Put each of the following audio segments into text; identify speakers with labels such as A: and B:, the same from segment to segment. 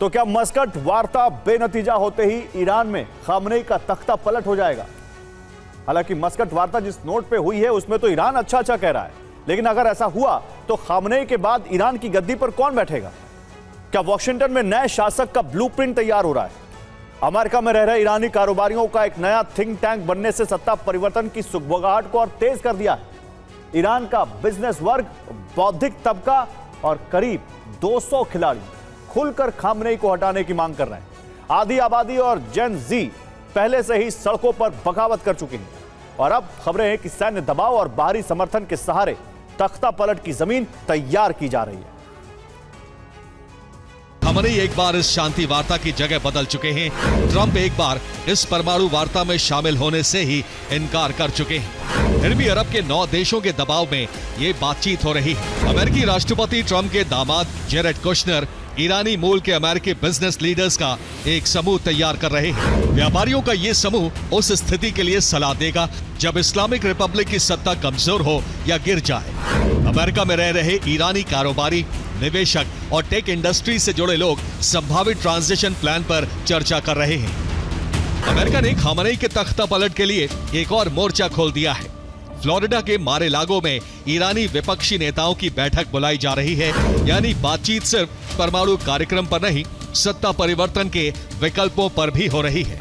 A: तो क्या मस्कट वार्ता बेनतीजा होते ही ईरान में खामनेई का तख्ता पलट हो जाएगा? हालांकि मस्कट वार्ता जिस नोट पे हुई है उसमें तो ईरान अच्छा कह रहा है, लेकिन अगर ऐसा हुआ तो खामनेई के बाद ईरान की गद्दी पर कौन बैठेगा? क्या वॉशिंगटन में नए शासक का ब्लूप्रिंट तैयार हो रहा है? अमेरिका में रह रहे ईरानी कारोबारियों का एक नया थिंक टैंक बनने से सत्ता परिवर्तन की सुगबुगाहट को और तेज कर दिया है। ईरान का बिजनेस वर्ग, बौद्धिक तबका और करीब 200 खिलाड़ी खुलकर खामनेई को हटाने की मांग कर रहे हैं। आधी आबादी और जेन जी पहले से ही सड़कों पर बगावत कर चुकी हैं और अब खबरें हैं कि सैन्य दबाव और बाहरी समर्थन के सहारे तख्ता पलट की जमीन तैयार की जा रही है।
B: खामनेई एक बार इस शांति वार्ता की जगह बदल चुके हैं। ट्रंप एक बार इस परमाणु वार्ता में शामिल होने से ही इनकार कर चुके हैं। फिर भी अरब के 9 देशों के दबाव में ये बातचीत हो रही है। अमेरिकी राष्ट्रपति ट्रंप के दामाद जेरेड कुशनर ईरानी मूल के अमेरिकी बिजनेस लीडर्स का एक समूह तैयार कर रहे हैं। व्यापारियों का ये समूह उस स्थिति के लिए सलाह देगा जब इस्लामिक रिपब्लिक की सत्ता कमजोर हो या गिर जाए। अमेरिका में रह रहे ईरानी कारोबारी, निवेशक और टेक इंडस्ट्री से जुड़े लोग संभावित ट्रांजिशन प्लान पर चर्चा कर रहे हैं। अमेरिका ने खामनेई के तख्ता पलट के लिए एक और मोर्चा खोल दिया है। फ्लोरिडा के मारे लागो में ईरानी विपक्षी नेताओं की बैठक बुलाई जा रही है। यानी बातचीत सिर्फ परमाणु कार्यक्रम पर नहीं, सत्ता परिवर्तन के विकल्पों पर भी हो रही है।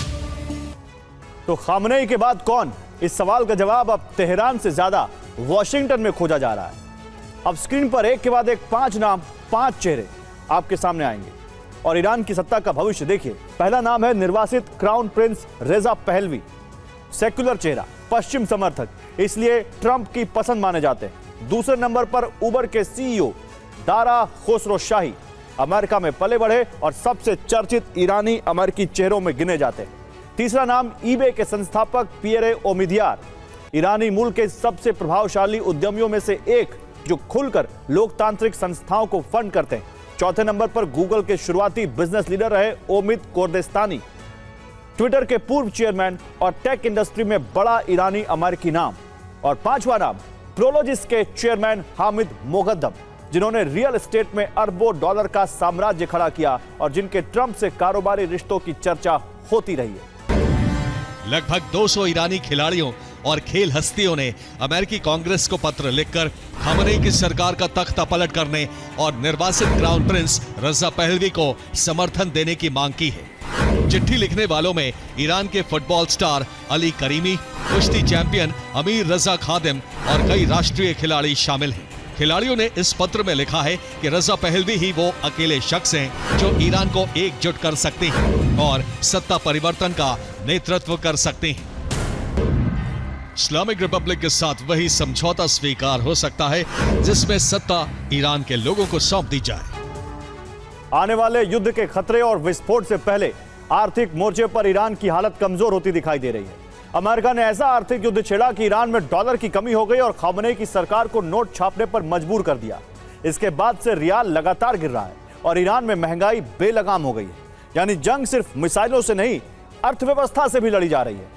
A: तो खामनेई के बाद कौन? इस सवाल का जवाब अब तेहरान से ज्यादा वॉशिंगटन में खोजा जा रहा है। अब स्क्रीन पर एक के बाद एक 5 नाम, 5 चेहरे आपके सामने आएंगे और ईरान की सत्ता का भविष्य देखिए। पहला नाम है निर्वासित क्राउन प्रिंस रेजा पहलवी। सेक्युलर चेहरा, पश्चिम समर्थक, इसलिए ट्रंप की पसंद माने जाते हैं। दूसरे नंबर पर उबर के सीईओ दारा खुसरोशाही, अमेरिका में पले बढ़े और सबसे चर्चित ईरानी अमेरिकी चेहरों में गिने जाते हैं। तीसरा नाम ईबे के संस्थापक पियरे ओमिदियार, ईरानी मूल के सबसे प्रभावशाली उद्यमियों में से एक जो खुलकर लोकतांत्रिक संस्थाओं को फंड करते हैं। चौथे नंबर पर गूगल के शुरुआती बिजनेस लीडर रहे ओमिद कोर्देस्तानी, ट्विटर के पूर्व चेयरमैन और टेक इंडस्ट्री में बड़ा ईरानी अमेरिकी नाम। और 5वां नाम प्रोलॉजिस के चेयरमैन हामिद मोगद्दम, जिन्होंने रियल एस्टेट में अरबों डॉलर का साम्राज्य खड़ा किया और जिनके ट्रंप से कारोबारी रिश्तों की चर्चा होती रही है।
B: लगभग 200 ईरानी खिलाड़ियों और खेल हस्तियों ने अमेरिकी कांग्रेस को पत्र लिखकर खामनेई की सरकार का तख्ता पलट करने और निर्वासित क्राउन प्रिंस रजा पहलवी को समर्थन देने की मांग की है। चिट्ठी लिखने वालों में ईरान के फुटबॉल स्टार अली करीमी, कुश्ती चैंपियन अमीर रजा खादिम और कई राष्ट्रीय खिलाड़ी शामिल हैं। खिलाड़ियों ने इस पत्र में लिखा है कि रजा पहलवी ही वो अकेले शख्स हैं जो ईरान को एकजुट कर सकते हैं और सत्ता परिवर्तन का नेतृत्व कर सकते हैं। इस्लामिक रिपब्लिक के साथ वही समझौता स्वीकार हो सकता है जिसमें सत्ता ईरान के लोगों को सौंप दी जाए।
A: आने वाले युद्ध के खतरे और विस्फोट से पहले आर्थिक मोर्चे पर ईरान की हालत कमजोर होती दिखाई दे रही है। अमेरिका ने ऐसा आर्थिक युद्ध छेड़ा कि ईरान में डॉलर की कमी हो गई और खामनेई की सरकार को नोट छापने पर मजबूर कर दिया। इसके बाद से रियाल लगातार गिर रहा है और ईरान में महंगाई बेलगाम हो गई है। यानी जंग सिर्फ मिसाइलों से नहीं, अर्थव्यवस्था से भी लड़ी जा रही है।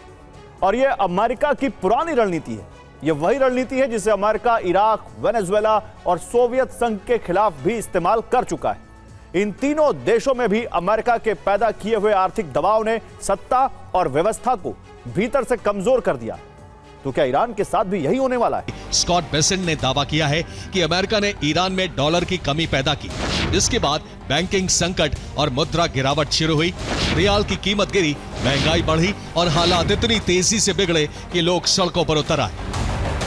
A: और यह अमेरिका की पुरानी रणनीति है। यह वही रणनीति है जिसे अमेरिका इराक, वेनेजुएला और सोवियत संघ के खिलाफ भी इस्तेमाल कर चुका है। इन तीनों देशों में भी अमेरिका के पैदा किए हुए आर्थिक दबाव ने सत्ता और व्यवस्था को भीतर से कमजोर कर दिया। तो क्या ईरान के साथ भी यही होने वाला है?
B: स्कॉट बेसेंट ने दावा किया है कि अमेरिका ने ईरान में डॉलर की कमी पैदा की। इसके बाद बैंकिंग संकट और मुद्रा गिरावट शुरू हुई, रियाल की कीमत गिरी, महंगाई बढ़ी और हालात इतनी तेजी से बिगड़े कि लोग सड़कों पर उतर आए।